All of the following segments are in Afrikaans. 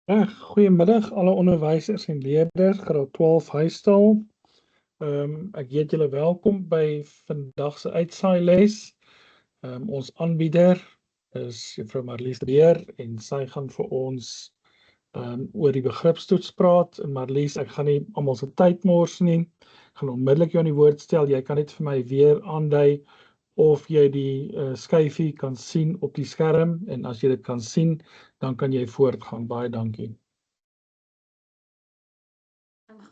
Goeiemiddag alle onderwysers en leerders, graad 12 huistaal. Ek heet julle welkom by vandag se uitsaailes. Ons aanbieder is Juffrou Marlies de Beer en sy gaan vir ons oor die begripstoets praat. En Marlies, ek gaan nie almal se tyd mors nie. Ek gaan onmiddellik jou aan die woord stel. Jy kan net vir my weer aandui of jy die skyfie kan sien op die skerm, en as jy dit kan sien, dan kan jy voortgaan. Baie dankie.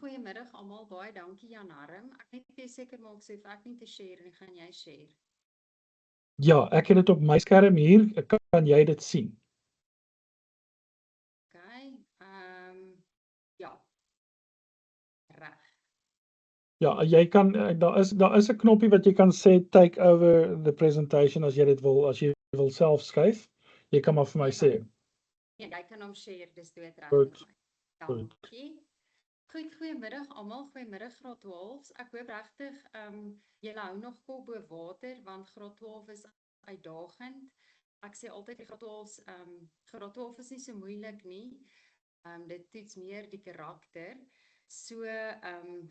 Goeiemiddag almal, baie dankie Jan Harm. Ek net seker maak sê of ek nie te share nie, gaan jy share? Ja, ek het dit op my skerm hier. Kan jy dit sien? Okay, ja. Reg. Ja, jy kan daar is 'n knoppie wat jy kan sê take over the presentation as jy dit wil, as jy wil self skuif. Jy kan maar vir my sê. Ja, jy kan hom share, dis doodreg Goed, vir my. Dankie. Goed, goeiemiddag almal, goeiemiddag graad 12. Ek hoop regtig julle hou nog kop bo water want graad 12 is uitdagend. Ek sê altyd die graad 12 graad 12 is nie so moeilik nie. Dit toets meer die karakter. So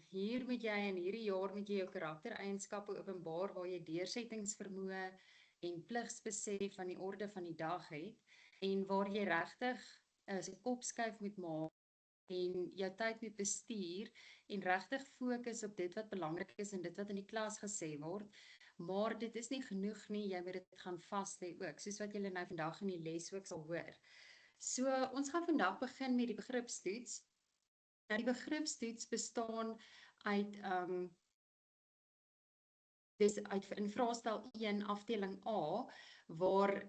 hier moet jy in hierdie jaar met jy jou karaktereienskappe openbaar waar jy deursettingsvermoë en pligsbesef van die orde van die dag het en waar jy regtig 'n kopskuif moet maak en jou tyd moet bestuur en regtig fokus op dit wat belangrik is en dit wat in die klas gesê word. Maar dit is nie genoeg nie, jy moet dit gaan vas lê ook, soos wat julle nou vandag in die les ook sal hoor. So ons gaan vandag begin met die begripstoets. Nou die begripstoets bestaan uit in vraestel 1 afdeling A waar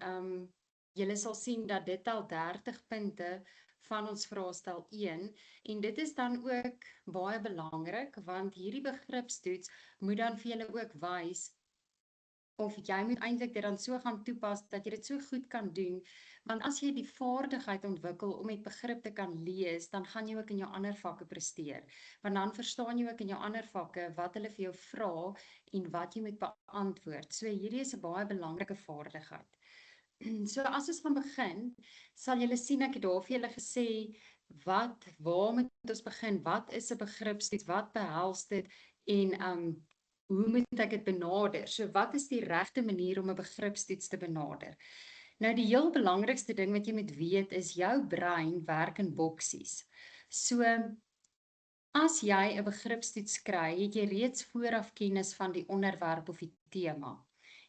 julle sal sien dat dit al 30 punte van ons vraestel 1 en dit is dan ook baie belangrik want hierdie begripstoets moet dan vir julle ook wys of jy moet eintlik dit dan so gaan toepas dat jy dit so goed kan doen, want as jy die vaardigheid ontwikkel om met begrip te kan lees, dan gaan jy ook in jou ander vakke presteer, want dan verstaan jy ook in jou ander vakke wat hulle vir jou vra en wat jy moet beantwoord. So hierdie is 'n baie belangrike vaardigheid. So as ons gaan begin, sal julle sien ek het daar vir julle gesê waar moet ons begin? Wat is 'n begripstoets? Wat behels dit? En hoe moet ek dit benader? So wat is die regte manier om 'n begripstoets te benader? Nou die heel belangrikste ding wat jy moet weet is jou brein werk in boksies. So as jy 'n begripstoets kry, het jy reeds vooraf kennis van die onderwerp of die tema.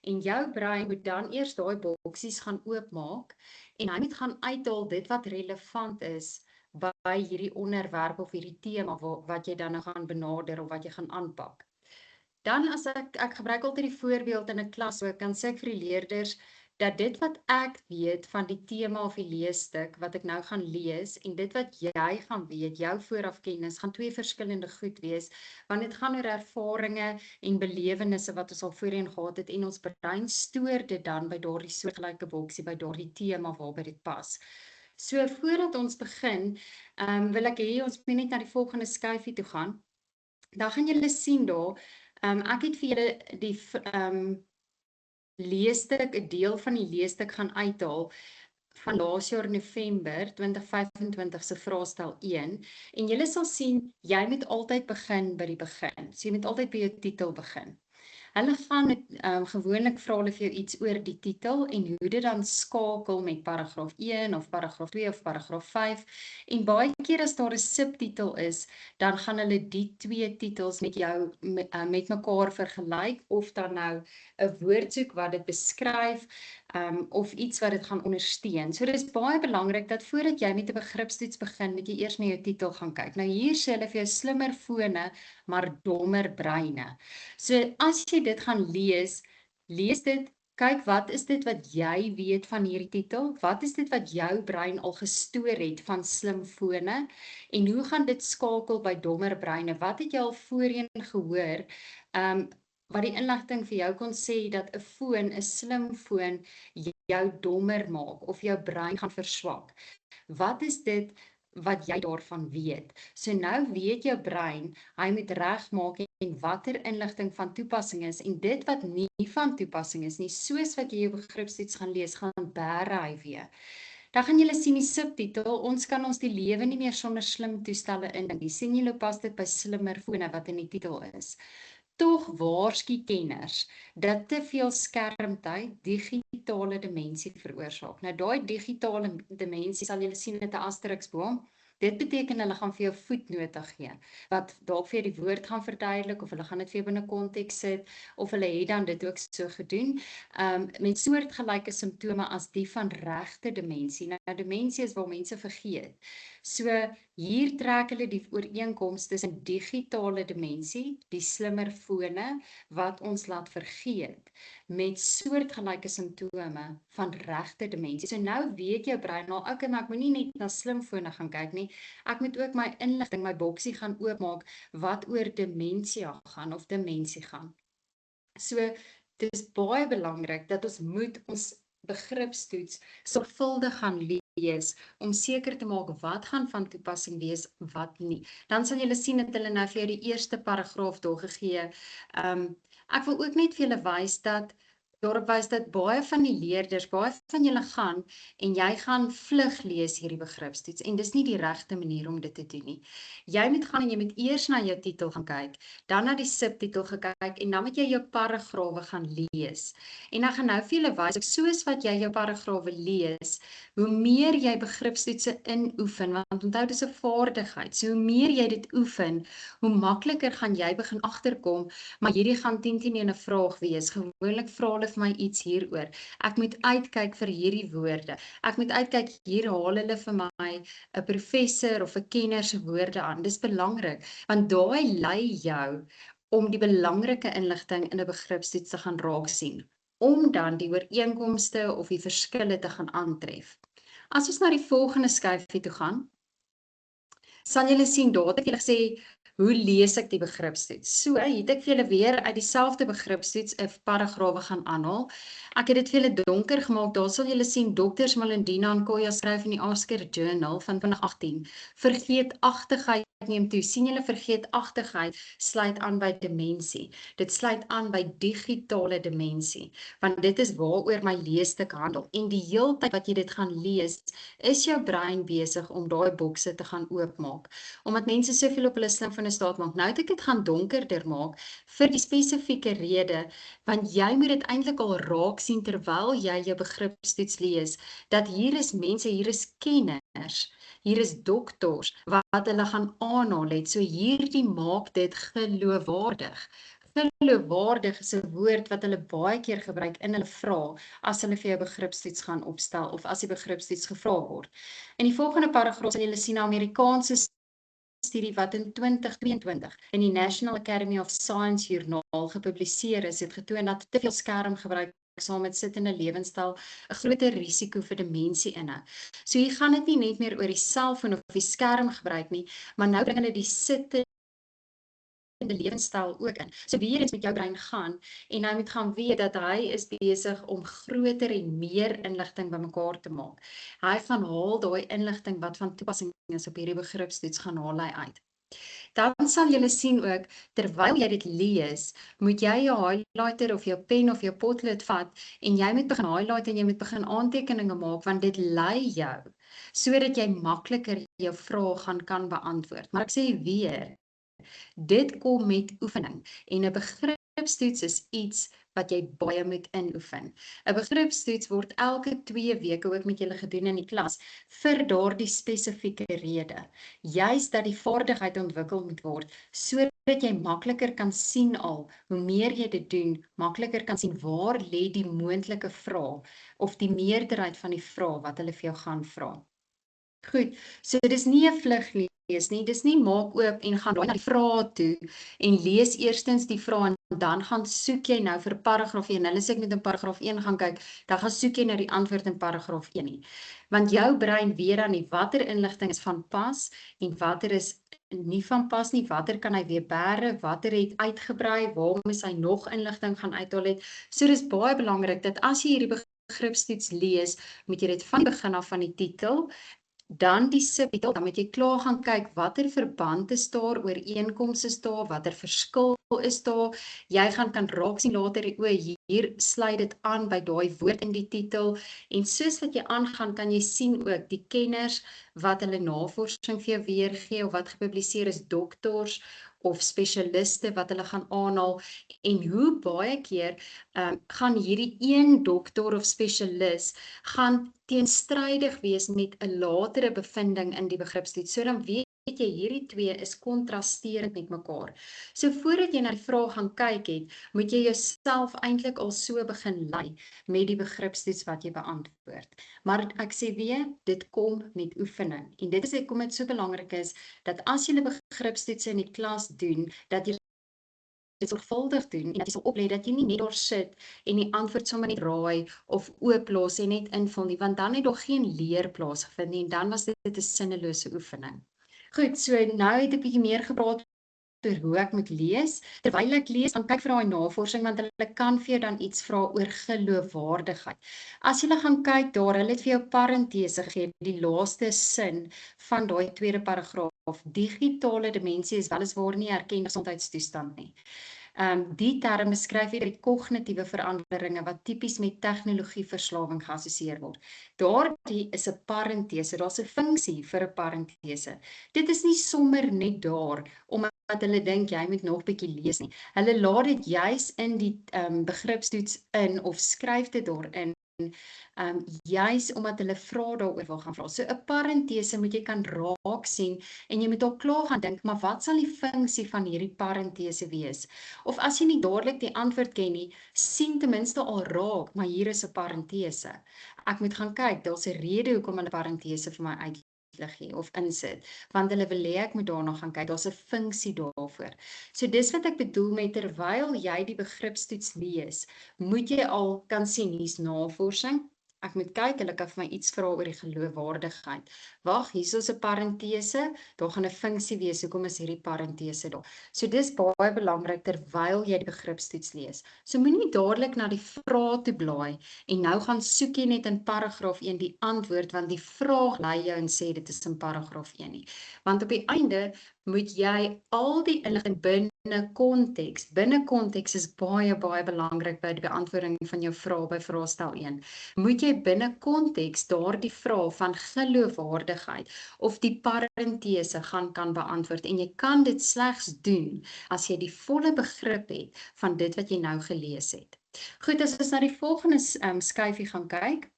En jou brein moet dan eers daai boksies gaan oopmaak en hy moet gaan uithaal dit wat relevant is by hierdie onderwerp of hierdie tema wat jy dan nou gaan benader of wat jy gaan aanpak. Dan as ek gebruik altyd die voorbeeld in 'n klas, so kan sê ek vir die leerders dat dit wat ek weet van die tema of die leesstuk wat ek nou gaan lees en dit wat jy gaan weet, jou voorafkennis, gaan twee verskillende goed wees, want dit gaan oor ervarings en belewennisse wat ons al voorheen gehad het en ons brein stoor dit dan by daardie soortgelyke boksie, by daardie tema waarby dit pas. So voordat ons begin, wil ek hê ons moet net na die volgende skyfie toe gaan. Dan gaan julle sien daar, ek het vir julle die leesstuk, 'n deel van die leesstuk gaan uithaal van laas jaar November 2025 se vraestel 1 en julle sal sien jy moet altyd begin by die begin. So jy moet altyd by jou titel begin. Hulle gaan met gewoonlik vra hulle vir jou iets oor die titel en hoe dit dan skakel met paragraaf 1 of paragraaf 2 of paragraaf 5 en baie keer as daar 'n subtitel is, dan gaan hulle die twee titels met jou met mekaar vergelyk of dan nou 'n woordsoek wat dit beskryf of iets wat dit gaan ondersteun. So dit is baie belangrik dat voordat jy met 'n begripstoets begin, moet jy eers na jou titel gaan kyk. Nou hier sê hulle vir jou slimmer fone, maar dommer breine. So as jy dit gaan lees dit, kyk wat is dit wat jy weet van hierdie titel? Wat is dit wat jou brein al gestoor het van slim fone? En hoe gaan dit skakel by dommer breine? Wat het jy al voorheen gehoor? Wat die inligting vir jou kon sê dat 'n foon, 'n slim foon jou dommer maak of jou brein gaan verswak. Wat is dit wat jy daarvan weet? So nou weet jou brein, hy moet regmaak en watter inligting van toepassing is en dit wat nie van toepassing is nie, soos wat jy jou begripstoets gaan lees, gaan bære hy weer. Dan gaan julle sien die subtitel, ons kan ons die lewe nie meer sonder slim toestelle indink. Die sien julle pas dit by slimmer fone wat in die titel is. Tog waarsku kenners dat te veel skermtyd digitale demensie veroorsaak. Nou daai digitale demensie sal julle sien met 'n asteriks bo. Dit beteken hulle gaan vir jou voetnote gee, wat dalk vir jou die woord gaan verduidelik, of hulle gaan dit vir jou binne konteks sit, of hulle het dan dit ook so gedoen, met soortgelyke simptome as die van regte demensie. Nou demensie is waar mense vergeet. So hier trek hulle die ooreenkoms tussen digitale demensie, die slimmer fone, wat ons laat vergeet, met soortgelyke simptome van regte demensie. So nou weet jou brein al, okay, maar ek moet nie net na slimfone gaan kyk nie, ek moet ook my inligting, my boksie gaan oopmaak, wat oor demensia gaan, of demensie gaan. So, dit is baie belangrik, dat ons moet ons begripstoets sorgvuldig gaan lees, om seker te maak wat gaan van toepassing wees, wat nie. Dan sal julle sien dat hulle nou vir jou die eerste paragraaf daar gegee. Ek wil ook net vir julle wys dat daarop wys dat baie van die leerders, baie van julle gaan, en jy gaan vlug lees hierdie begripstoets, en dis nie die regte manier om dit te doen nie. Jy moet gaan en jy moet eers na jou titel gaan kyk, dan na die subtitel gekyk, en dan moet jy jou paragrawe gaan lees. En ek gaan nou vir julle wys, soos wat jy jou paragrawe lees, hoe meer jy begripstoetse inoefen, want onthou dis 'n vaardigheid, so hoe meer jy dit oefen, hoe makliker gaan jy begin agterkom, maar hierdie gaan 10 'n vraag wees. Gewoonlik vra hulle vir my iets hieroor. Ek moet uitkyk vir hierdie woorde. Ek moet uitkyk, hier haal hulle vir my 'n professor of 'n kenner se woorde aan. Dis belangrik, want daai lei jou om die belangrike inligting in 'n begripstoets te gaan raak sien, om dan die ooreenkomste of die verskille te gaan aantref. As ons na die volgende skyfie toe gaan, sal julle sien, daar het ek julle gesê, hoe lees ek die begripstoets? So, het ek vir julle weer uit dieselfde begripstoets 'n paragrawe gaan aanhaal. Ek het dit vir julle donker gemaak, daar sal julle sien, Drs. Malindina en Koya skryf in die Asker Journal van 2018, vergeetachtigheid neem toe. Sien julle, vergeetachtigheid sluit aan by demensie. Dit sluit aan by digitale demensie, want dit is waaroor my leesstuk handel. En die hele tyd wat jy dit gaan lees, is jou brein besig om daai bokse te gaan oopmaak. Omdat mense soveel op hulle slimfone staat maak. Nou het ek dit gaan donkerder maak vir die spesifieke rede, want jy moet dit eintlik al raak sien terwyl jy jou begripstoets lees, dat hier is mense, hier is kenners, hier is doktors, wat hulle gaan aanhaal het. So hierdie maak dit geloofwaardig. Geloofwaardig is 'n woord wat hulle baie keer gebruik in hulle vrae, as hulle vir jou begripstoets gaan opstel, of as die begripstoets gevra word. In die volgende paragraaf sal julle sien 'n Amerikaanse studie wat in 2022 in die National Academy of Science joernaal gepubliseer is, het getoon dat te veel skermgebruik saam met sittende lewenstyl 'n groter risiko vir demensie inhou. So hier gaan dit nie net meer oor die selfoon of die skermgebruik nie, maar nou bring hulle die sittende lewenstyl ook in. So weer eens met jou brein gaan, en hy moet gaan weet dat hy is besig om groter en meer inligting bymekaar te maak. Hy gaan haal daai inligting wat van toepassing is op hierdie begripstoets, gaan haal hy uit. Dan sal julle sien ook, terwyl jy dit lees, moet jy jou highlighter of jou pen of jou potlood vat, en jy moet begin highlight en jy moet begin aantekeninge maak, want dit lei jou, sodat jy makliker jou vrae gaan kan beantwoord. Maar ek sê weer, dit kom met oefening, en 'n begripstoets is iets wat jy baie moet inoefen. 'n Begripstoets word elke 2 weke ook met julle gedoen in die klas, vir daardie spesifieke rede. Juist dat die vaardigheid ontwikkel moet word, sodat jy makliker kan sien al, hoe meer jy dit doen, makliker kan sien waar lê die moontlike vrae, of die meerderheid van die vrae wat hulle vir jou gaan vra. Goed, so dis nie 'n vlug lees nie, dis nie maak oop en gaan na die vrae toe, en lees eerstens die vrae, en dan gaan soek jy nou vir paragraaf 1, hulle sê ek moet in paragraaf 1 gaan kyk, dan gaan soek jy nou die antwoord in paragraaf 1 nie. Want jou brein weet dan nie, watter inligting is van pas, en watter is nie van pas nie, watter kan hy weer bære, watter het uitgebrei, waar moet hy nog inligting gaan uithaal het. So dis baie belangrik, dat as jy hierdie begripstoets lees, moet jy dit van die begin af van die titel, Dan die subtitel, dan moet jy klaar gaan kyk watter verband is daar, ooreenkomste is daar, watter verskil is daar. Jy kan raak sien later, hier sluit dit aan by daai woord in die titel. En soos wat jy aangaan, kan jy sien ook die kenners wat hulle navorsing vir jou weergee of wat gepubliseer is, doktors of spesialiste wat hulle gaan aanhaal en hoe baie keer gaan hierdie een dokter of spesialis gaan teenstrydig wees met 'n latere bevinding in die begripstoets. So dan weet jy hierdie twee is kontrasterend met mekaar. So voordat jy na die vraag gaan kyk het, moet jy jouself eintlik al so begin lei met die begripstoets wat jy beantwoord. Maar ek sê weer, dit kom met oefening. En dit is hoekom dit so belangrik is dat as jy begripstoetse in die klas doen, dat jy dit sorgvuldig doen en dat jy sal oplet dat jy nie net daar sit en die antwoord sommer net raai of ooplos en net invul nie, want dan het daar geen leer plaasgevind nie en dan was dit 'n sinnelose oefening. Goed, so nou het ek 'n bietjie meer gepraat oor hoe ek moet lees. Terwyl ek lees, gaan kyk vir daai navorsing want hulle kan vir jou dan iets vra oor geloofwaardigheid. As jy gaan kyk daar, hulle het vir jou parentese gegee, die laaste sin van daai tweede paragraaf. Digitale demensie is weliswaar nie 'n erkende gesondheidstoestand nie. Die term beskryf hier die kognitiewe veranderinge wat tipies met tegnologieverslawing geassosieer word. Daardie is 'n parentese, daar's 'n funksie vir 'n parentese. Dit is nie sommer net daar omdat hulle dink jy moet nog bietjie lees nie. Hulle laat dit juis in die begripstoets in of skryf dit daarin. Juis omdat hulle vra daaroor wil gaan vra. So 'n parentese moet jy kan raak sien en jy moet al klaar gaan dink, maar wat sal die funksie van hierdie parentese wees? Of as jy nie dadelik die antwoord ken nie, sien ten minste al raak, maar hier is 'n parentese. Ek moet gaan kyk, daar's 'n rede hoekom hulle parentese vir my uitlig gee of insit, want hulle wil hê ek moet daarna gaan kyk, daar's 'n funksie daarvoor. So dis wat ek bedoel met terwyl jy die begripstoets lees, moet jy al kan sien hier's navorsing. Ek moet kyk, hulle kan vir my iets vra oor die geloofwaardigheid. Wag, hier is 'n parentese, daar gaan 'n funksie wees, hoekom is hierdie parentese daar? So dis baie belangrik terwyl jy die begripstoets lees. So moenie dadelik na die vraag toe blaai en nou gaan soek jy net in paragraaf 1 die antwoord, want die vraag lei jou en sê dit is in paragraaf 1 nie. Want op die einde moet jy al die inligting binne konteks. Binne konteks is baie belangrik by die beantwoording van jou vraag by vraestel 1. Moet jy binne konteks daardie vraag van geloofwaardigheid of die parentese kan beantwoord en jy kan dit slegs doen as jy die volle begrip het van dit wat jy nou gelees het. Goed, as ons na die volgende skyfie gaan kyk.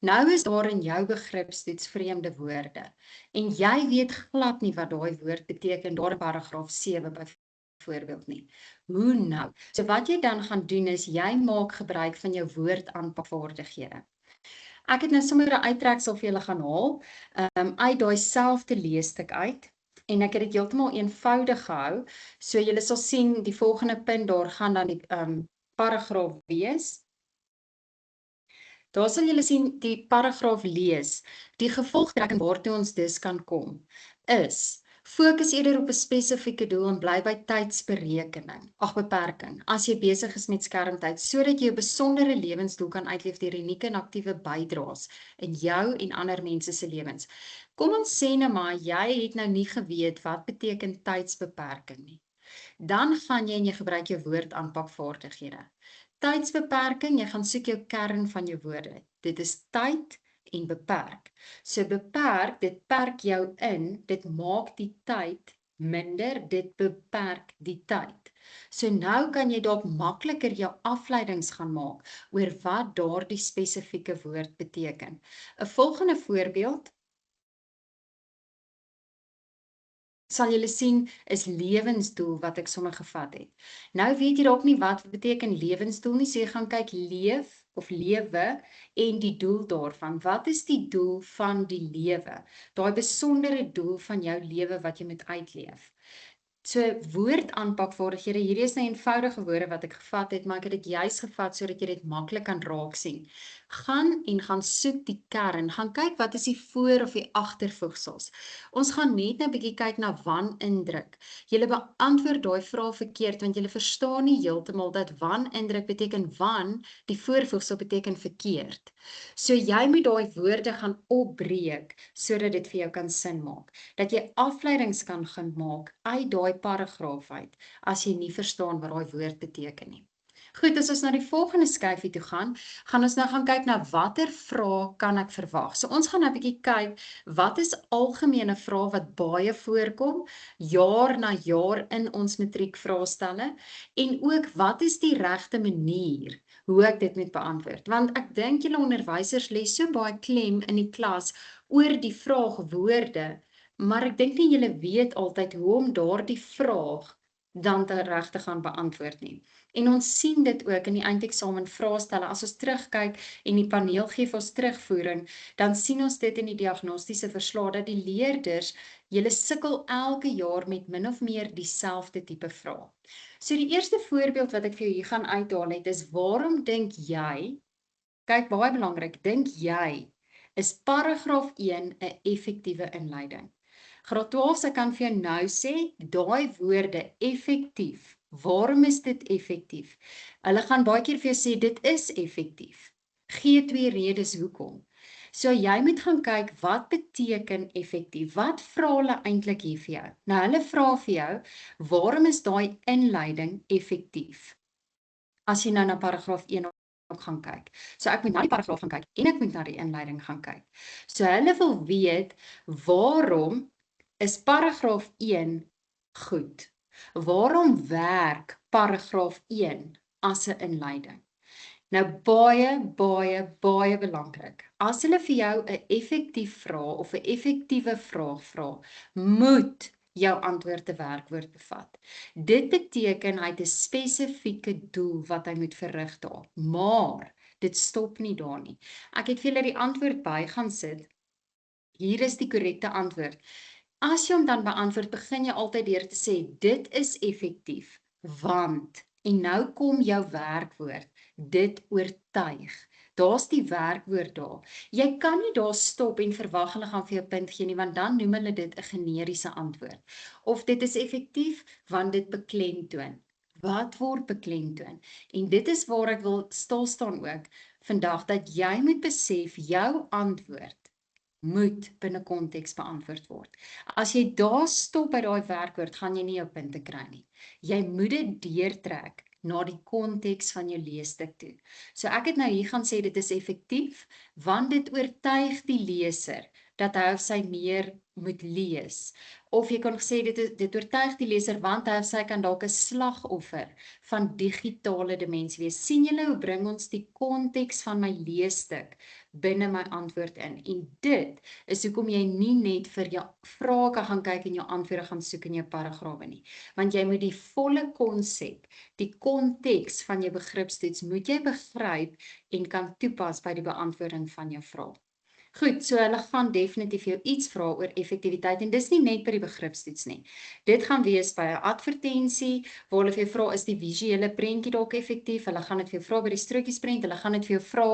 Nou is daar in jou begripstoets vreemde woorde en jy weet glad nie wat daai woord beteken daar in paragraaf 7 byvoorbeeld nie. Hoe nou? So wat jy dan gaan doen is jy maak gebruik van jou woordaanpakvaardighede. Ek het nou sommer 'n uittreksel vir julle gaan haal uit daai selfde leesstuk uit. En ek het dit heeltemal eenvoudig gehou. So julle sal sien die volgende punt daar gaan dan die paragraaf wees. Daar sal julle sien die paragraaf lees. Die gevolgtrekking waartoe ons dus kan kom is fokus eerder op 'n spesifieke doel en bly by beperking. As jy besig is met skermtyd sodat jy 'n besondere lewensdoel kan uitleef deur unieke en aktiewe bydraes in jou en ander mense se lewens. Kom ons sê nou maar jy het nou nie geweet wat beteken tydsbeperking nie. Dan gaan jy en jy gebruik jou woordaanpakvaardighede. Tydsbeperking, jy gaan soek jou kern van jou woorde. Dit is tyd en beperk. So beperk, dit perk jou in, dit maak die tyd minder, dit beperk die tyd. So nou kan jy dalk makliker jou afleidings gaan maak oor wat daardie spesifieke woord beteken. 'n Volgende voorbeeld sal julle sien is lewensdoel wat ek sommer gevat het. Nou weet jy dalk nie wat beteken lewensdoel nie, so jy gaan kyk leef of lewe en die doel daarvan. Wat is die doel van die lewe? Daai besondere doel van jou lewe wat jy moet uitleef. So woordaanpakvaardighede, hierdie is nou eenvoudige woorde wat ek gevat het, maar ek het dit juis gevat sodat jy dit maklik kan raak sien. Gaan soek die kern, gaan kyk wat is die voor- of die agtervoegsels. Ons gaan net nou 'n bietjie kyk na wanindruk. Julle beantwoord daai vraag verkeerd want julle verstaan nie heeltemal dat wanindruk beteken wan, die voorvoegsel beteken verkeerd. So jy moet daai woorde gaan opbreek sodat dit vir jou kan sin maak. Dat jy afleidings kan gaan maak uit daai paragraaf uit as jy nie verstaan wat daai woord beteken nie. Goed, as ons na die volgende skyfie toe gaan ons nou gaan kyk na watter vrae kan ek verwag. So ons gaan nou 'n bietjie kyk wat is algemene vrae wat baie voorkom jaar na jaar in ons matriekvraestelle en ook wat is die regte manier hoe ek dit moet beantwoord. Want ek dink julle onderwysers lê so baie klem in die klas oor die vraagwoorde, maar ek dink nie julle weet altyd hoe om daardie vraag dan reg te gaan beantwoord nie. En ons sien dit ook in die eindeksamen vraestelle. As ons terugkyk en die paneel gee vir ons terugvoering, dan sien ons dit in die diagnostiese verslae dat die leerders, julle sukkel elke jaar met min of meer dieselfde tipe vrae. So die eerste voorbeeld wat ek vir jou hier gaan uithaal het is waarom dink jy, kyk baie belangrik, dink jy is paragraaf 1 'n effektiewe inleiding? Graad 12 se kan vir jou nou sê, daai woorde effektief. Waarom is dit effektief? Hulle gaan baie keer vir jou sê dit is effektief. Gee 2 redes hoekom. So jy moet gaan kyk wat beteken effektief. Wat vra hulle eintlik hier vir jou? Nou hulle vra vir jou, waarom is daai inleiding effektief? As jy nou na paragraaf 1 ook gaan kyk. So ek moet na die paragraaf gaan kyk en ek moet na die inleiding gaan kyk. So hulle wil weet waarom is paragraaf 1 goed? Waarom werk paragraaf 1 as 'n inleiding? Nou baie belangrik. As hulle vir jou 'n effektief vraag of 'n effektiewe vraag vra, moet jou antwoord 'n werkwoord bevat. Dit beteken hy het 'n spesifieke doel wat hy moet verrig daar. Maar dit stop nie daar nie. Ek het vir julle die antwoord by gaan sit. Hier is die korrekte antwoord. As jy hom dan beantwoord, begin jy altyd deur te sê, dit is effektief, want, en nou kom jou werkwoord, dit oortuig. Daar's die werkwoord daar. Jy kan nie daar stop en verwag hulle gaan vir jou punt gee nie, want dan noem hulle dit 'n generiese antwoord. Of dit is effektief, want dit beklemtoon. Wat word beklemtoon? En dit is waar ek wil stil staan ook vandag, dat jy moet besef, jou antwoord moet binne konteks beantwoord word. As jy daar stop by daai werkwoord, gaan jy nie jou punte kry nie. Jy moet dit deurtrek na die konteks van jou leesstuk toe. So ek het nou hier gaan sê dit is effektief, want dit oortuig die leser dat hy of sy meer moet lees. Of jy kan sê dit oortuig die leser want hy of sy kan dalk 'n slagoffer van digitale dimensie wees. Sien julle hoe bring ons die konteks van my leesstuk binne my antwoord in? En dit is hoekom jy nie net vir jou vrae kan gaan kyk en jou antwoorde gaan soek in jou paragrawe nie. Want jy moet die volle konsep, die konteks van jou begripstoets moet jy begryp en kan toepas by die beantwoording van jou vraag. Goed, so hulle gaan definitief jou iets vra oor effektiwiteit en dis nie net by die begripstoets nie. Dit gaan wees by 'n advertensie waar hulle vir jou vra is die visuele prentjie dalk effektief? Hulle gaan dit vir jou vra by die strokiesprent, hulle gaan dit vir jou vra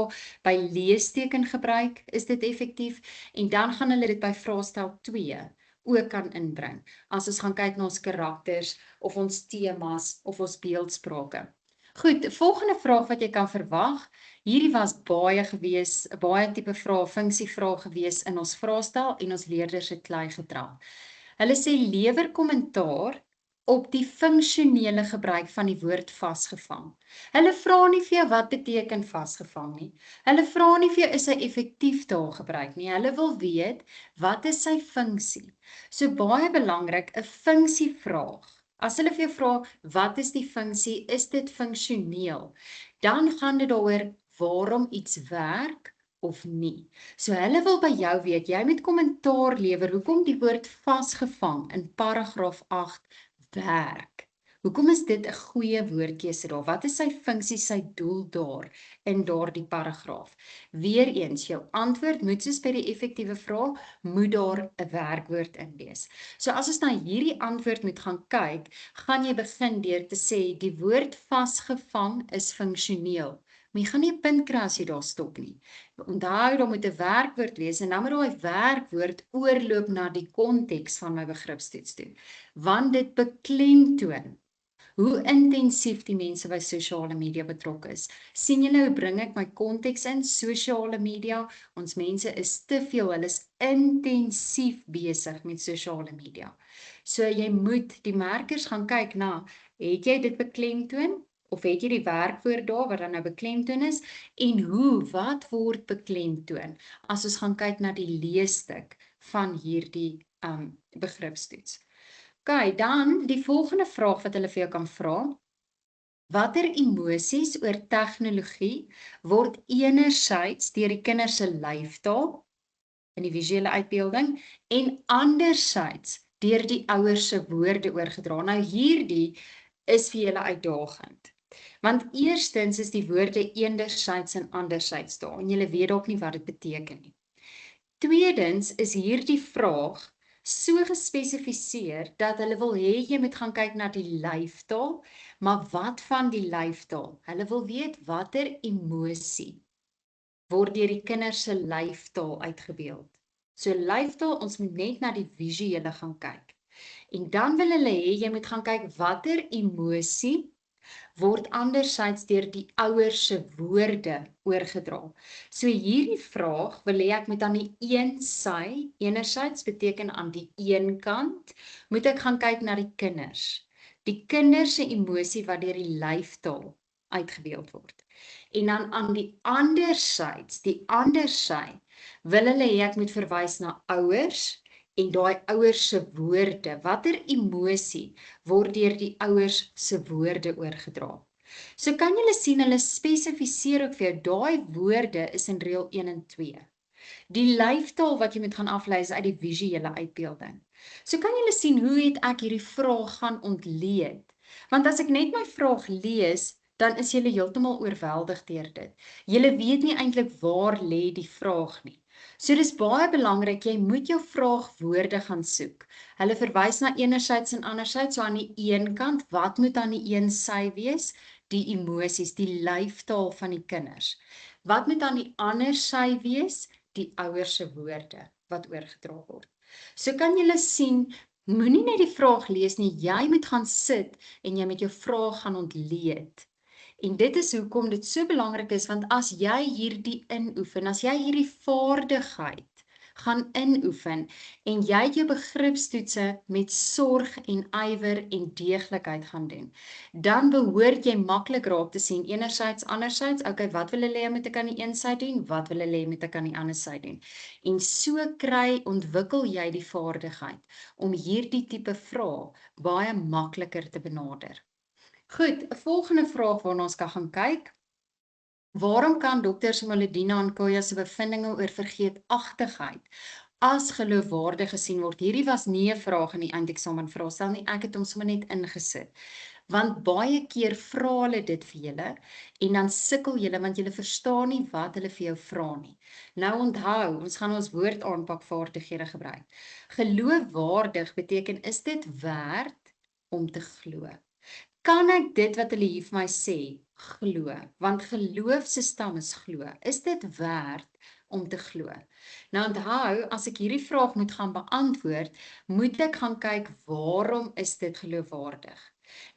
by leesteken gebruik, is dit effektief? En dan gaan hulle dit by vraestel 2 ook kan inbring. As ons gaan kyk na ons karakters of ons temas of ons beeldsprake. Goed, volgende vraag wat jy kan verwag. Hierdie was baie tipe vrae, funksievrae gewees in ons vraestel en ons leerders het klei gedra. Hulle sê lewer kommentaar op die funksionele gebruik van die woord vasgevang. Hulle vra nie vir jou wat beteken vasgevang nie. Hulle vra nie vir jou is hy effektief daar gebruik nie. Hulle wil weet wat is sy funksie. So baie belangrik, 'n funksievraag. As hulle vir jou vra wat is die funksie, is dit funksioneel? Dan gaan dit daaroor waarom iets werk of nie. So hulle wil by jou weet, jy moet kommentaar lewer hoekom die woord vasgevang in paragraaf 8 werk. Hoekom is dit 'n goeie woordkeuse daar? Wat is sy funksie, sy doel daar in daardie paragraaf? Weereens, jou antwoord moet soos by die effektiewe vraag, moet daar 'n werkwoord in wees. So as ons na hierdie antwoord moet gaan kyk, gaan jy begin deur te sê die woord vasgevang is funksioneel. Maar jy gaan nie 'n punt kry as jy daar stop nie. Onthou, daar moet 'n werkwoord wees en dan moet daai werkwoord oorloop na die konteks van my begripstoets toe. Want dit beklemtoon hoe intensief die mense by sosiale media betrokke is. Sien julle hoe bring ek my konteks in? Sosiale media, ons mense is te veel, hulle is intensief besig met sosiale media. So jy moet die merkers gaan kyk na, het jy dit beklemtoon? Of het jy die werkwoord daar wat dan nou beklemtoon is? En hoe, wat word beklemtoon? As ons gaan kyk na die leesstuk van hierdie begripstoets. OK, dan die volgende vraag wat hulle vir jou kan vra. Watter emosies oor tegnologie word enerzijds deur die kinders se lyfstaal in die visuele uitbeelding en anderzijds deur die ouers se woorde oorgedra? Nou hierdie is vir julle uitdagend. Want eerstens is die woorde enerzijds en anderzijds daar en julle weet dalk nie wat dit beteken nie. Tweedens is hierdie vraag so gespesifiseer dat hulle wil hê jy moet gaan kyk na die lyfstaal, maar wat van die lyfstaal? Hulle wil weet watter emosie word deur die kinders se lyfstaal uitgebeeld. So lyfstaal, ons moet net na die visuele gaan kyk. En dan wil hulle hê jy moet gaan kyk watter emosie word anderzijds deur die ouers se woorde oorgedra. So hierdie vraag wil hê ek moet aan die een sy, enerzijds beteken aan die een kant, moet ek gaan kyk na die kinders. Die kinders se emosie wat deur die lyfstaal uitgebeeld word. En dan aan die anderzijds, die ander sy, wil hulle hê ek moet verwys na ouers en daai ouers se woorde. Watter emosie word deur die ouers se woorde oorgedra? So kan julle sien, hulle spesifiseer ook vir jou, daai woorde is in reël 1 en 2. Die lyfstaal wat jy moet gaan aflei is uit die visuele uitbeelding. So kan julle sien, hoe het ek hierdie vraag gaan ontleed? Want as ek net my vraag lees, dan is julle heeltemal oorweldig deur dit. Julle weet nie eintlik waar lê die vraag nie. So dis baie belangrik, jy moet jou vraagwoorde gaan soek. Hulle verwys na enerzijds en anderzijds, so aan die een kant, wat moet aan die een sy wees? Die emosies, die lyfstaal van die kinders. Wat moet aan die ander sy wees? Die ouers se woorde wat oorgedra word. So kan julle sien, moenie net die vraag lees nie, jy moet gaan sit en jy moet jou vraag gaan ontleed. En dit is hoekom dit so belangrik is, want as jy hierdie inoefen, as jy hierdie vaardigheid gaan inoefen en jy jou begripstoetse met sorg en ywer en deeglikheid gaan doen, dan behoort jy maklik raak te sien, enerzijds, anderzijds, okay, wat wil hulle hê moet ek aan die een sy doen, wat wil hulle hê moet ek aan die ander sy doen. En so ontwikkel jy die vaardigheid om hierdie tipe vrae baie makliker te benader. Goed, 'n volgende vraag waarna ons kan gaan kyk. Waarom kan Dr. Molodino en Koya se bevindinge oor vergeetachtigheid as geloofwaardig gesien word? Hierdie was nie 'n vraag in die eindeksamen vraestel nie, ek het hom sommer net ingesit. Want baie keer vra hulle dit vir julle en dan sukkel julle want julle verstaan nie wat hulle vir jou vra nie. Nou onthou, ons gaan ons woordaanpakvaardighede gebruik. Geloofwaardig beteken, is dit werd om te glo? Kan ek dit wat hulle hier vir my sê, glo? Want geloof se stam is glo. Is dit werd om te glo? Nou onthou, as ek hierdie vraag moet gaan beantwoord, moet ek gaan kyk, waarom is dit geloofwaardig?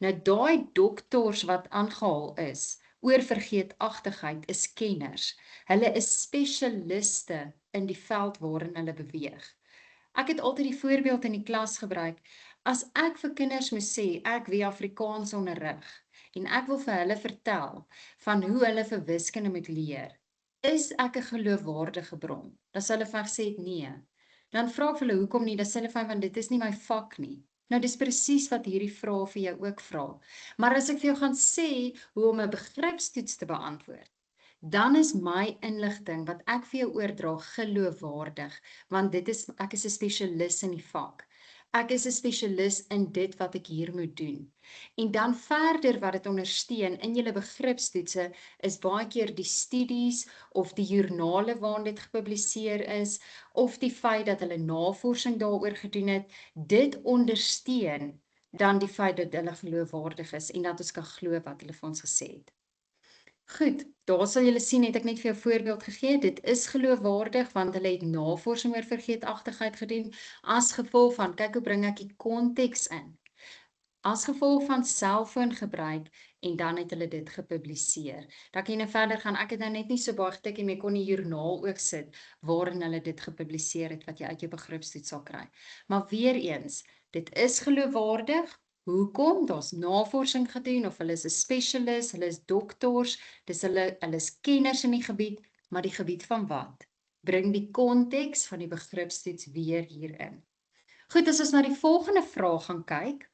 Nou daai doktors wat aangehaal is oor vergeetachtigheid is kenners. Hulle is spesialiste in die veld waarin hulle beweeg. Ek het altyd die voorbeeld in die klas gebruik. As ek vir kinders moet sê, ek wie Afrikaans onderrig, en ek wil vir hulle vertel van hoe hulle vir wiskunde moet leer, is ek 'n geloofwaardige bron? Dan sal hulle vir my sê, nee. Dan vra ek vir hulle, hoekom nie? Dan sê hulle vir my, want dit is nie my vak nie. Nou, dis presies wat hierdie vraag vir jou ook vra. Maar as ek vir jou gaan sê, hoe om 'n begripstoets te beantwoord, dan is my inligting wat ek vir jou oordra geloofwaardig, want ek is 'n spesialis in die vak. Ek is 'n spesialis in dit wat ek hier moet doen. En dan verder wat dit ondersteun in julle begripstoetse is baie keer die studies of die joernale waarin dit gepubliseer is of die feit dat hulle navorsing daaroor gedoen het, dit ondersteun dan die feit dat hulle geloofwaardig is en dat ons kan glo wat hulle vir ons gesê het. Goed, daar sal julle sien, het ek net vir jou voorbeeld gegee, dit is geloofwaardig want hulle het navorsing oor vergeetachtigheid gedoen as gevolg van, kyk hoe bring ek die konteks in, as gevolg van selfoongebruik en dan het hulle dit gepubliseer. Dat kan jy nou verder gaan, ek het nou net nie so baie getik en ek kon die joernaal ook sit waarin hulle dit gepubliseer het wat jy uit jou begripstoets sal kry. Maar weer eens, dit is geloofwaardig. Hoekom? Daar's navorsing gedoen of hulle is 'n spesialis, hulle is doktors, dis hulle is kenners in die gebied, maar die gebied van wat? Bring die konteks van die begripstoets weer hierin. Goed, as ons na die volgende vraag gaan kyk,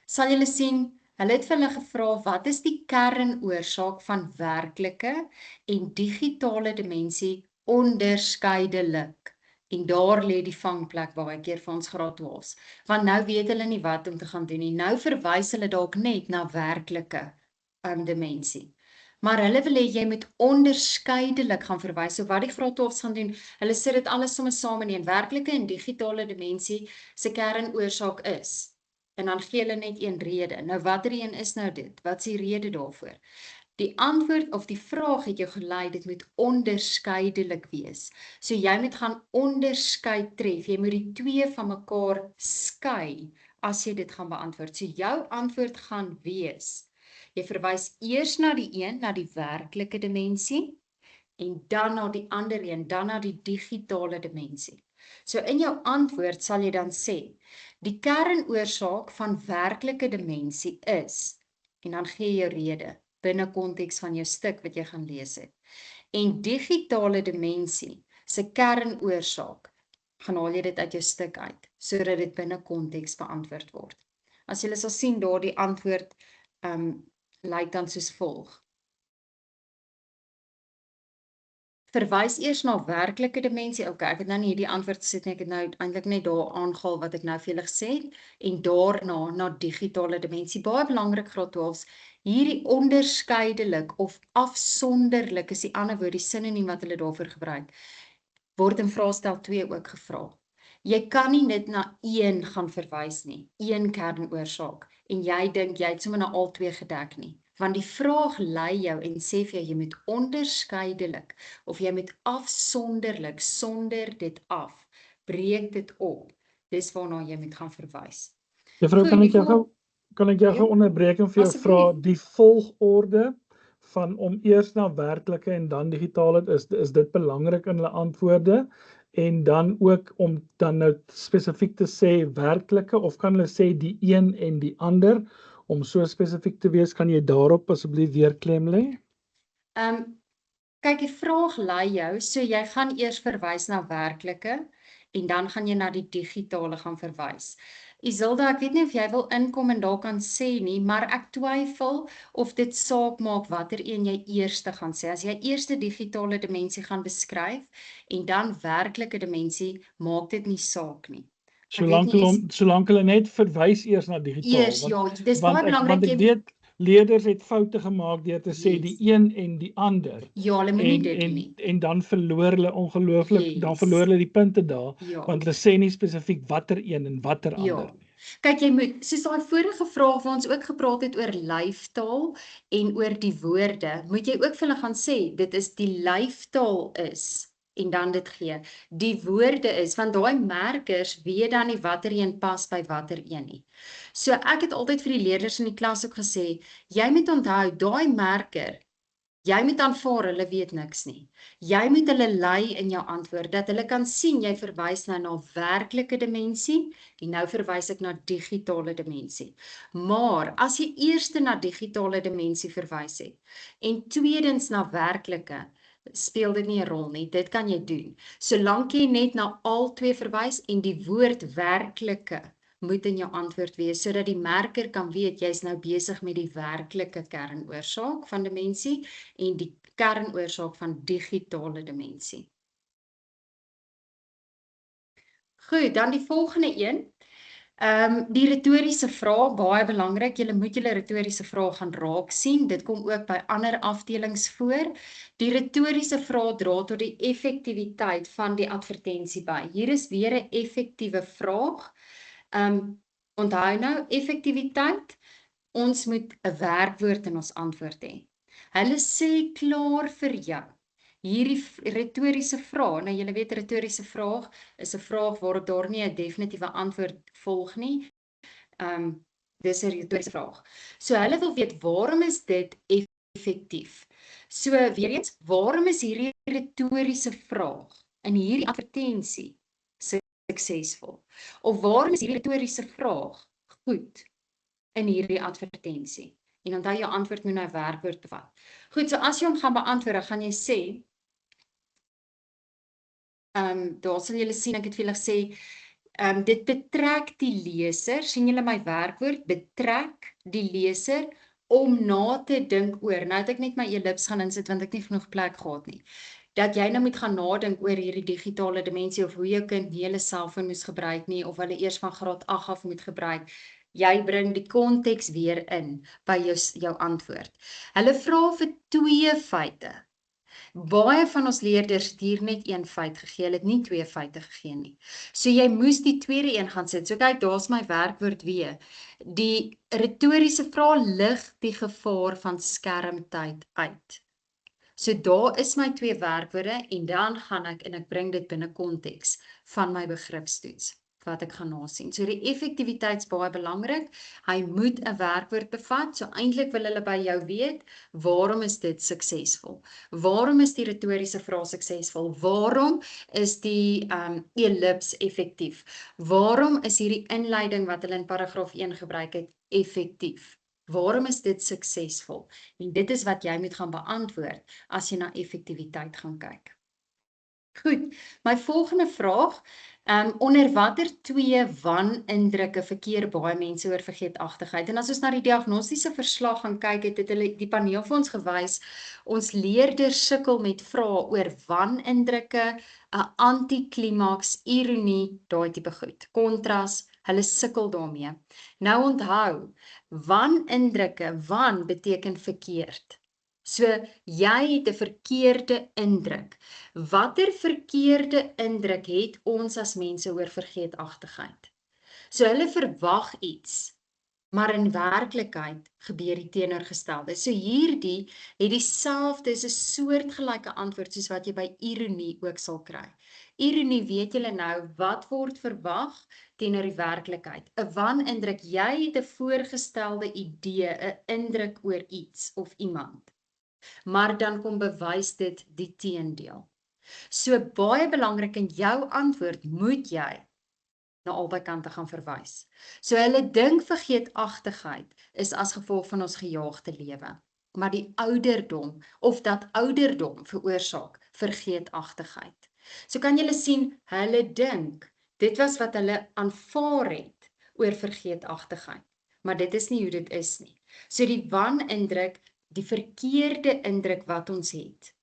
sal julle sien, hulle het vir hulle gevra, wat is die kernoorsaak van werklike en digitale dimensie onderskeidelik? En daar lê die vangplek baie keer vir ons graad 12s. Want nou weet hulle nie wat om te gaan doen nie. Nou verwys hulle dalk net na werklike dimensie. Maar hulle wil hê jy moet onderskeidelik gaan verwys. So wat die graad 12s gaan doen, hulle sit dit alles sommer saam in 'n werklike en digitale dimensie se kernoorsaak is. En dan gee hulle net een rede. Nou watter een is nou dit? Wat is die rede daarvoor? Die antwoord of die vraag het jou gelei, dit moet onderskeidelik wees. So jy moet gaan onderskei tref. Jy moet die twee van mekaar skei as jy dit gaan beantwoord. So jou antwoord gaan wees. Jy verwys eers na die een, na die werklike dimensie, en dan na die ander een, dan na die digitale dimensie. So in jou antwoord sal jy dan sê, die kernoorsaak van werklike dimensie is, en dan gee jy rede, binne konteks van jou stuk wat jy gaan lees het. En digitale dimensie se kernoorsaak, gaan haal jy dit uit jou stuk uit, sodat dit binne konteks beantwoord word. As jy sal sien daar die antwoord lyk dan soos volg. Verwys eers na werklike dimensie. Okay, ek het nou nie hierdie antwoord gesit nie, ek het nou eintlik net daar aangehaal wat ek nou vir julle gesê het, en daarna na digitale dimensie. Baie belangrik graad 12s, hierdie onderskeidelik of afsonderlik is die ander woord, die sinoniem wat hulle daarvoor gebruik, word in vraestel 2 ook gevra. Jy kan nie net na een gaan verwys nie, een kernoorsaak, en jy dink jy het sommer na al twee gedek nie. Want die vraag lei jou en sê vir jou, jy moet onderskeidelik, of jy moet afsonderlik, sonder dit af, breek dit op. Dis waarna jy moet gaan verwys. Juffrou, kan ek jou onderbreek en vir jou vra, die volgorde van om eers na werklike en dan digitale, is dit belangrik in hulle antwoorde? En dan ook om dan nou spesifiek te sê werklike, of kan hulle sê die een en die ander, om so spesifiek te wees, kan jy daarop asseblief weer klem lê? Kyk, die vraag lei jou, so jy gaan eers verwys na werklike, en dan gaan jy na die digitale gaan verwys. Isilda, ek weet nie of jy wil inkom en daar kan sê nie, maar ek twyfel of dit saak maak watter een jy eerste gaan sê. As jy eers die digitale dimensie gaan beskryf, en dan werklike dimensie, maak dit nie saak nie. Solank hulle net verwys eers na digitaal. Eers, ja, dis baie belangrik. Want ek weet, leerders het foute gemaak deur te sê die een en die ander. Ja, hulle moet nie dit doen nie. En dan verloor hulle ongelooflik, dan verloor hulle die punte daar, want hulle sê nie spesifiek watter een en watter ander. Kyk, jy moet, soos daai vorige vraag waar ons ook gepraat het oor lyftaal en oor die woorde, moet jy ook vir hulle gaan sê, dit is die lyftaal is, en dan dit gee. Die woorde is, want daai merkers weet dan nie watter een pas by watter een nie. So ek het altyd vir die leerders in die klas ook gesê, jy moet onthou, daai merker, jy moet aanvaar, hulle weet niks nie. Jy moet hulle lei in jou antwoord, dat hulle kan sien, jy verwys nou na werklike dimensie, en nou verwys ek na digitale dimensie. Maar, as jy eerste na digitale dimensie verwys het, en tweedens na werklike, speel dit nie 'n rol nie, dit kan jy doen. Solank jy net na al twee verwys, en die woord werklike moet in jou antwoord wees, sodat die merker kan weet, jy is nou besig met die werklike kernoorsaak van dimensie, en die kernoorsaak van digitale dimensie. Goed, dan die volgende een. Die retoriese vraag, baie belangrik, julle moet julle retoriese vraag gaan raak sien, dit kom ook by ander afdelings voor. Die retoriese vraag dra tot die effektiwiteit van die advertensie by. Hier is weer 'n effektiewe vraag. Onthou nou, effektiwiteit, ons moet 'n werkwoord in ons antwoord hê. Hulle sê klaar vir jou. Hierdie retoriese vraag, nou julle weet retoriese vraag is 'n vraag waarop daar nie 'n definitiewe antwoord volg nie. Dis 'n retoriese vraag. So hulle wil weet, waarom is dit effektief? So weer eens, waarom is hierdie retoriese vraag in hierdie advertensie suksesvol? Of waarom is hierdie retoriese vraag goed in hierdie advertensie? En onthou jou antwoord moet nou 'n werkwoord bevat. Goed, so as jy hom gaan beantwoord, gaan jy sê, daar sal julle sien, ek het vir julle gesê, dit betrek die leser, sien julle my werkwoord, betrek die leser om na te dink oor. Nou het ek net my e-lips gaan insit, want ek nie genoeg plek gehad nie. Dat jy nou moet gaan nadink oor hierdie digitale dimensie, of hoe jou kind nie hulle selfoon moes gebruik nie, of hulle eers van graad 8 af moet gebruik. Jy bring die konteks weer in by jou antwoord. Hulle vra vir 2 feite. Baie van ons leerders het hier net 1 feit gegee, hulle het nie 2 feite gegee nie. So jy moes die tweede een gaan sit. So kyk, daar's my werkwoord weer. Die retoriese vraag lig die gevaar van skermtyd uit. So daar is my 2 werkwoorde en dan gaan ek en ek bring dit binne konteks van my begripstoets wat ek gaan nasien. So die effektiwiteit is baie belangrik. Hy moet 'n werkwoord bevat. So eintlik wil hulle by jou weet, waarom is dit suksesvol? Waarom is die retoriese vraag suksesvol? Waarom is die e-lips effektief? Waarom is hierdie inleiding wat hulle in paragraaf 1 gebruik het effektief? Waarom is dit suksesvol? En dit is wat jy moet gaan beantwoord as jy na effektiwiteit gaan kyk. Goed, my volgende vraag, onder watter 2 wanindrukke verkeer baie mense oor vergeetachtigheid? En as ons na die diagnostiese verslag gaan kyk, het hulle die paneel vir ons gewys, ons leerders sukkel met vrae oor wanindrukke, 'n antiklimaks, ironie, daai tipe goed, kontras, hulle sukkel daarmee. Nou onthou, wanindrukke, wan beteken verkeerd. So, jy het 'n verkeerde indruk. Watter verkeerde indruk het ons as mense oor vergeetachtigheid? So, hulle verwag iets, maar in werklikheid gebeur die teenoorgestelde. So, hierdie het dieselfde, is 'n soortgelyke antwoord soos wat jy by ironie ook sal kry. Ironie, weet julle nou, wat word verwag teenoor die werklikheid? 'n wanindruk, jy het 'n voorgestelde idee, 'n indruk oor iets of iemand. Maar dan kom bewys dit die teendeel. So baie belangrik in jou antwoord moet jy na albei kante gaan verwys. So hulle dink vergeetachtigheid is as gevolg van ons gejaagde lewe. Maar die ouderdom of dat ouderdom veroorsaak vergeetachtigheid. So kan julle sien, hulle dink, dit was wat hulle aanvaar het oor vergeetachtigheid. Maar dit is nie hoe dit is nie. So die wanindruk, die verkeerde indruk wat ons het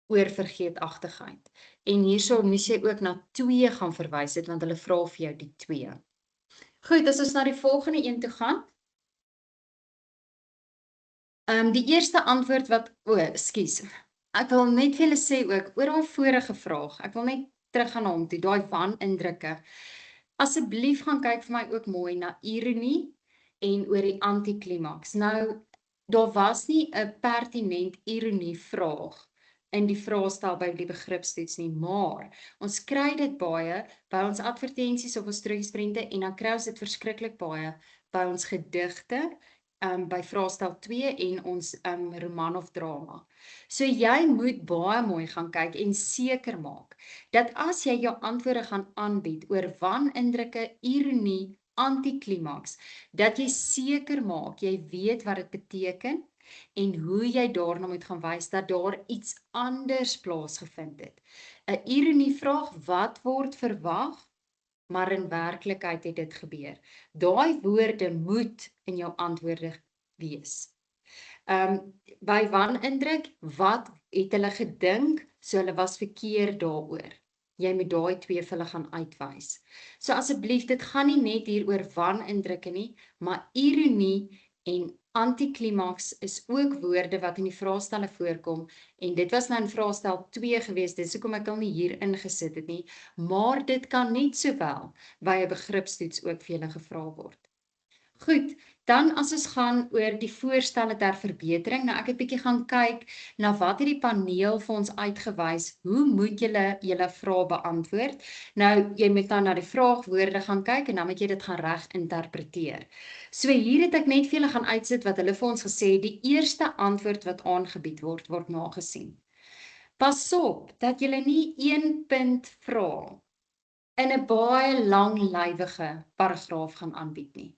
oor vergeetachtigheid. En hierso moes jy ook na 2 gaan verwys het, want hulle vra vir jou die 2. Goed, as ons na die volgende een toe gaan. Die eerste antwoord wat, ek wil net vir julle sê ook, oor daai vorige vraag, ek wil net terug gaan na hom toe, daai wanindrukke. Asseblief gaan kyk vir my ook mooi na ironie en oor die antiklimaks. Nou, daar was nie 'n pertinent ironie vraag in die vraestel by die begripstoets nie, maar ons kry dit baie by ons advertensies op ons strokiesprente en dan kry ons dit verskriklik baie by ons gedigte, by vraestel 2 en ons roman of drama. So jy moet baie mooi gaan kyk en seker maak dat as jy jou antwoorde gaan aanbied oor wanindrukke, ironie, antiklimaks, dat jy seker maak, jy weet wat dit beteken en hoe jy daarna moet gaan wys dat daar iets anders plaasgevind het. 'n Ironie vraag, wat word verwag, maar in werklikheid het dit gebeur. Daai woorde moet in jou antwoorde wees. By wanindruk, wat het hulle gedink, so hulle was verkeerd daaroor. jy moet daai 2 vir hulle gaan uitwys. So asseblief, dit gaan nie net hier oor wanindrukke nie, maar ironie en antiklimaks is ook woorde wat in die vraestelle voorkom, en dit was nou in vraestel 2 gewees, dis hoekom ek hom nie hier ingesit het nie, maar dit kan net sowel by 'n begripstoets ook vir julle gevra word. Goed, dan as ons gaan oor die voorstelle ter verbetering, nou ek het bietjie gaan kyk na wat het die paneel vir ons uitgewys, hoe moet julle vrae beantwoord? Nou, jy moet dan na die vraagwoorde gaan kyk en dan moet jy dit gaan reg interpreteer. So hier het ek net vir julle gaan uitsit wat hulle vir ons gesê het, die eerste antwoord wat aangebied word, word nagesien. Pas op, dat julle nie 1 punt vra in 'n baie langlywige paragraaf gaan aanbied nie.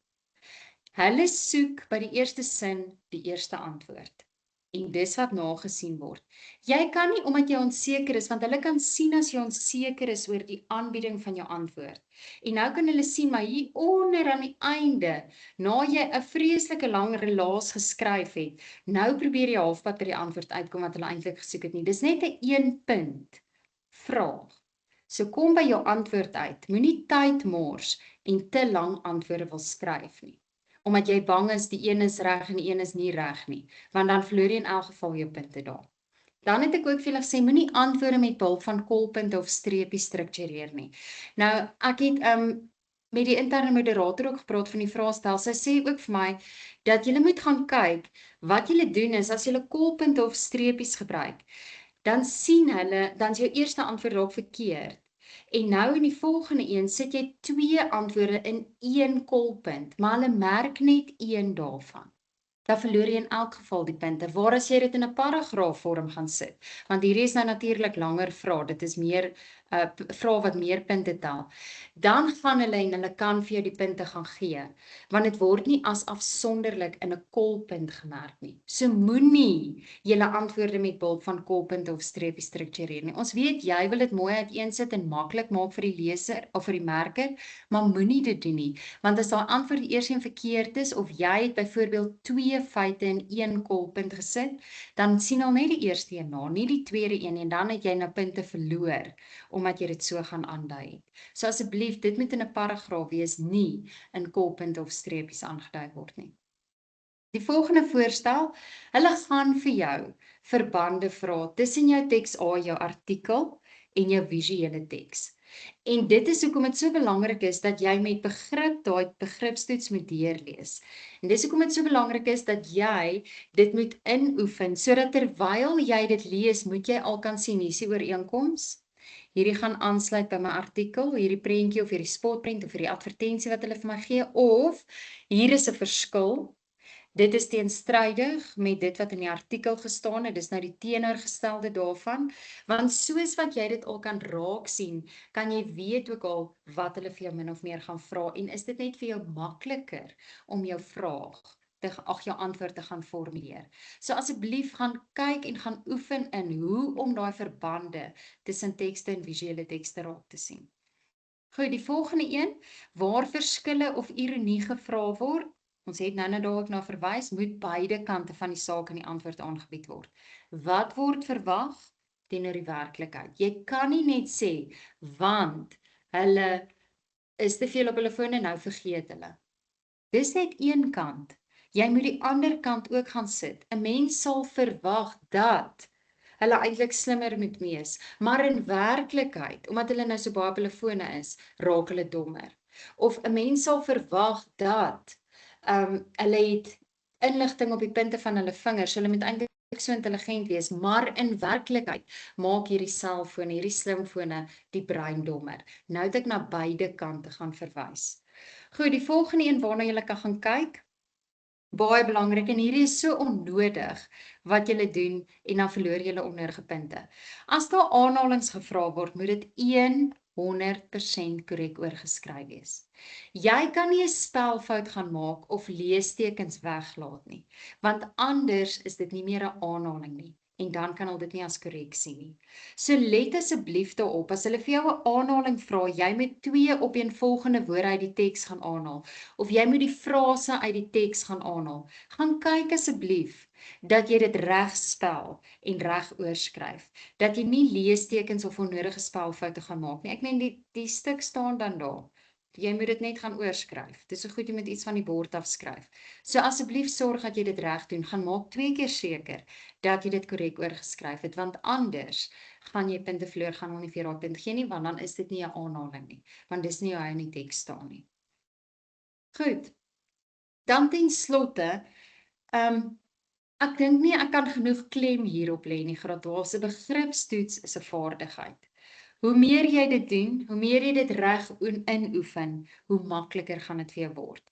Hulle soek by die eerste sin die eerste antwoord. En dis wat nagesien word. Jy kan nie, omdat jy onseker is, want hulle kan sien as jy onseker is oor die aanbieding van jou antwoord. En nou kan hulle sien, maar hier onder aan die einde, na jy 'n vreeslike lang relaas geskryf het, nou probeer jy halfpad by die antwoord uitkom wat hulle eintlik gesoek het nie. Dis net 'n 1 punt vraag. So kom by jou antwoord uit. Moenie tyd mors en te lang antwoorde wil skryf nie. Omdat jy bang is die een is reg en die een is nie reg nie, want dan verloor jy in elk geval jou punte daar. Dan het ek ook vir julle gesê, moenie antwoorde met behulp van kolpunte of streepies struktureer nie. Nou, ek het met die interne moderator ook gepraat van die vraestel. Sy sê ook vir my dat julle moet gaan kyk, wat julle doen is, as julle kolpunte of streepies gebruik, dan sien hulle, dan is jou eerste antwoord dalk verkeerd. En nou in die volgende een sit jy 2 antwoorde in 1 kolpunt, maar hulle merk net 1 daarvan. Dan verloor jy in elk geval die punte, waar as jy dit in 'n paragraafvorm gaan sit. Want hierdie is nou natuurlik langer vrae, dit is meer vrae wat meer punte tel. Dan gaan hulle en hulle kan vir jou die punte gaan gee, want dit word nie as afsonderlik in 'n kolpunt gemerk nie. So moenie julle antwoorde met behulp van kolpunte of streepies struktureer nie. Ons weet jy wil dit mooi uiteensit en maklik maak vir die leser of vir die merker, maar moenie dit doen nie, want as daai antwoord die eerste een verkeerd is of jy het byvoorbeeld 2 feite in 1 kolpunt gesit, dan sien al net die eerste een na, nie die tweede een, en dan het jy nou punte verloor omdat jy dit so gaan aandui het. So asseblief, dit moet in 'n paragraaf wees, nie in kolpunte of streepies aangedui word nie. Die volgende voorstel, hulle gaan vir jou verbande vra tussen jou teks A, jou artikel en jou visuele teks. En dit is hoekom dit so belangrik is dat jy met begrip daai begripstoets moet deurlees. En dis hoekom dit so belangrik is dat jy dit moet inoefen, sodat terwyl jy dit lees, moet jy al kan sien, hier is die ooreenkoms. Hierdie gaan aansluit by my artikel, hierdie prentjie of hierdie spotprent of hierdie advertensie wat hulle vir my gee, of hier is 'n verskil. Dit is teenstrydig met dit wat in die artikel gestaan het, dis nou die teenoorgestelde daarvan, want soos wat jy dit al kan raak sien, kan jy weet ook al wat hulle vir jou min of meer gaan vra, en is dit net vir jou makliker om jou vraag, jou antwoord te gaan formuleer. So asseblief gaan kyk en gaan oefen in hoe om daai verbande tussen tekste en visuele tekste raak te sien. Goed, die volgende een, waar verskille of ironie gevra word, ons het nou daar ook na verwys, moet beide kante van die saak in die antwoord aangebied word. Wat word verwag teenoor die werklikheid? Jy kan nie net sê, want hulle is te veel op hulle fone, nou vergeet hulle. Dis net een kant. Jy moet die ander kant ook gaan sit. 'n Mens sal verwag dat hulle eintlik slimmer moet wees, maar in werklikheid, omdat hulle nou so baie op hulle fone is, raak hulle dommer. Of 'n mens sal verwag dat hulle het inligting op die punte van hulle vingers, hulle moet eintlik so intelligent wees, maar in werklikheid maak hierdie selfone, hierdie slimfone die brein dommer. Nou het ek na beide kante gaan verwys. Goed, die volgende een waarna jy kan gaan kyk, baie belangrik, en hierdie is so onnodig wat julle doen, en dan verloor julle onnodige punte. As daar aanhalings gevra word, moet dit 100% korrek oorgeskryf wees. Jy kan nie 'n spelfout gaan maak of leestekens weglaat nie, want anders is dit nie meer 'n aanhaling nie. en dan kan hulle dit nie as korreksie nie. So let asseblief daarop, as hulle vir jou 'n aanhaling vra, jy moet 2 opeenvolgende woorde uit die teks gaan aanhaal, of jy moet die frase uit die teks gaan aanhaal, gaan kyk asseblief dat jy dit reg spel en reg oorskryf, dat jy nie leestekens of onnodige spelfoute gaan maak nie. Ek meen die stuk staan dan daar. Jy moet dit net gaan oorskryf. Dis so goed jy moet iets van die bord afskryf. So asseblief sorg dat jy dit reg doen. Gaan maak 2 keer seker dat jy dit korrek oorgeskryf het, want anders gaan jy punte verloor, gaan hulle nie vir daai punt gee nie, want dan is dit nie 'n aanhaling nie, want dis nie hoe hy in die teks staan nie. Goed. Dan ten slotte, ek dink nie ek kan genoeg klem hierop lê nie. Graad 12 se begripstoets is 'n vaardigheid. Hoe meer jy dit doen, hoe meer jy dit reg inoefen, hoe makliker gaan dit vir jou word.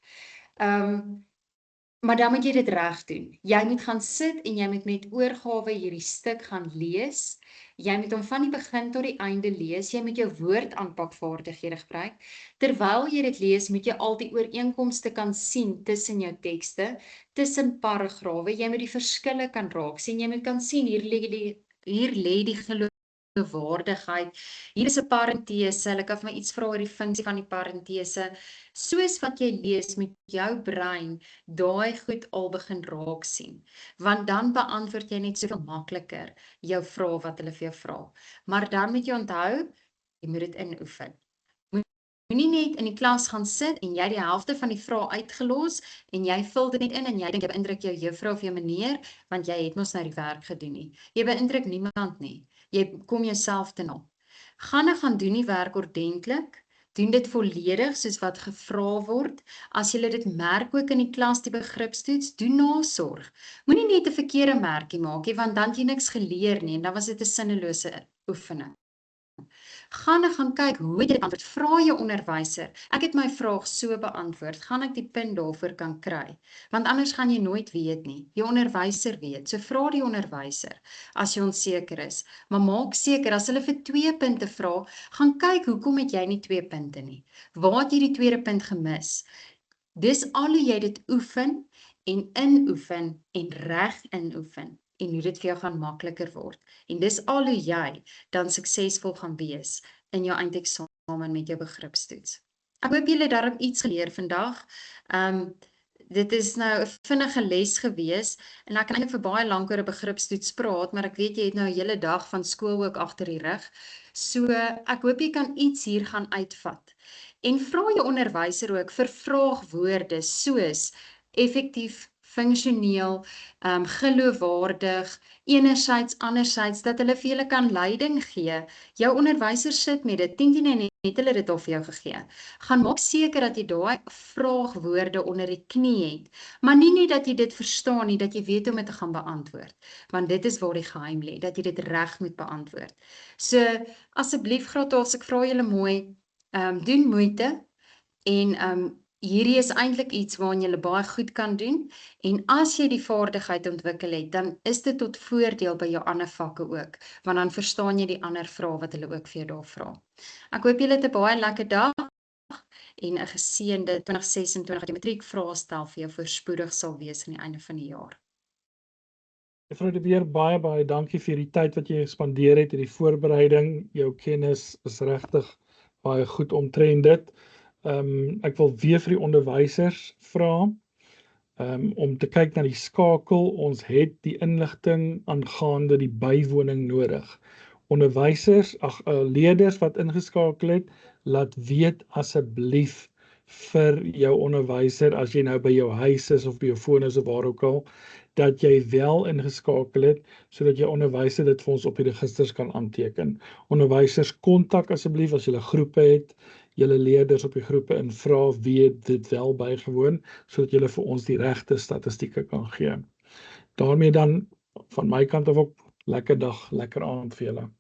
Maar dan moet jy dit reg doen. Jy moet gaan sit en jy moet met oorgawe hierdie stuk gaan lees. Jy moet hom van die begin tot die einde lees. Jy moet jou woordaanpakvaardighede gebruik. Terwyl jy dit lees, moet jy al die ooreenkomste kan sien tussen jou tekste, tussen paragrawe. Jy moet die verskille kan raak sien. Jy moet kan sien hier lê die geloofwaardigheid. Hier is 'n parentese. Hulle kan vir my iets vra oor die funksie van die parentese. Soos wat jy lees, met jou brein daai goed al begin raak sien. Want dan beantwoord jy net soveel makliker jou vrae wat hulle vir jou vra. Maar dan moet jy onthou, jy moet dit inoefen. Moenie net in die klas gaan sit en jy die helfte van die vrae uitgelos en jy vul dit net in en jy dink jy beïndruk jou juffrou of jou meneer, want jy het mos nou die werk gedoen nie. Jy beïndruk niemand nie. Jy kom jouself te na. Gaan doen die werk ordentlik. Doen dit volledig soos wat gevra word. As jy dit merk ook in die klas, die begripstoets, doen nasorg. Moenie net 'n verkeerde merkie maak nie, want dan het jy niks geleer nie en dan was dit 'n sinnelose oefening. Gaan kyk hoe jy dit antwoord. Vra jou onderwyser. Ek het my vraag so beantwoord. Gaan ek die punt daarvoor kan kry? Want anders gaan jy nooit weet nie. Jou onderwyser weet. So vra die onderwyser as jy onseker is. Maar maak seker as hulle vir 2 punte vra, gaan kyk hoekom het jy nie 2 punte nie. Waar het jy die tweede punt gemis? Dis al hoe jy dit oefen en inoefen en reg inoefen. En hoe dit vir jou gaan makliker word. En dis al hoe jy dan suksesvol gaan wees in jou eindeksamen met jou begripstoets. Ek hoop julle het daarom iets geleer vandag. Dit is nou 'n vinnige les gewees en ek kan eintlik vir baie lank oor 'n begripstoets praat, maar ek weet jy het nou 'n hele dag van skool ook agter die rug. So ek hoop jy kan iets hier gaan uitvat. En vra jou onderwyser ook vir vraagwoorde soos effektief, funksioneel, geloofwaardig, enerzijds, anderzijds, dat hulle vir julle kan leiding gee. Jou onderwyser sit met dit, 10 en net hulle dit al vir jou gegee. Gaan maak seker dat jy daai vraagwoorde onder die knie het, maar nie net dat jy dit verstaan nie, dat jy weet hoe om dit te gaan beantwoord, want dit is waar die geheim lê, dat jy dit reg moet beantwoord. So, asseblief graad 12, ek vra julle mooi, doen moeite, en hierdie is eintlik iets waarin jy baie goed kan doen, en as jy die vaardigheid ontwikkel het, dan is dit tot voordeel by jou ander vakke ook, want dan verstaan jy die ander vrae wat hulle ook vir jou daar vra. Ek hoop julle het 'n baie lekker dag, en 'n geseënde 2026 die matriekvraestel vir jou voorspoedig sal wees aan die einde van die jaar. Juffrou De Beer, baie dankie vir die tyd wat jy gespandeer het in die voorbereiding. Jou kennis is regtig baie goed omtrent dit. Ek wil weer vir die onderwysers vra om te kyk na die skakel. Ons het die inligting aangaande die bywoning nodig. Onderwysers, leerders wat ingeskakel het, laat weet asseblief vir jou onderwyser, as jy nou by jou huis is of by jou foon is of waar ook al, dat jy wel ingeskakel het, sodat jou onderwyser dit vir ons op die registers kan aanteken. Onderwysers, kontak asseblief as julle groepe het, julle leerders op die groepe en vra wie het dit wel bygewoon, sodat julle vir ons die regte statistieke kan gee. Daarmee dan van my kant af ook lekker dag, lekker aand vir julle.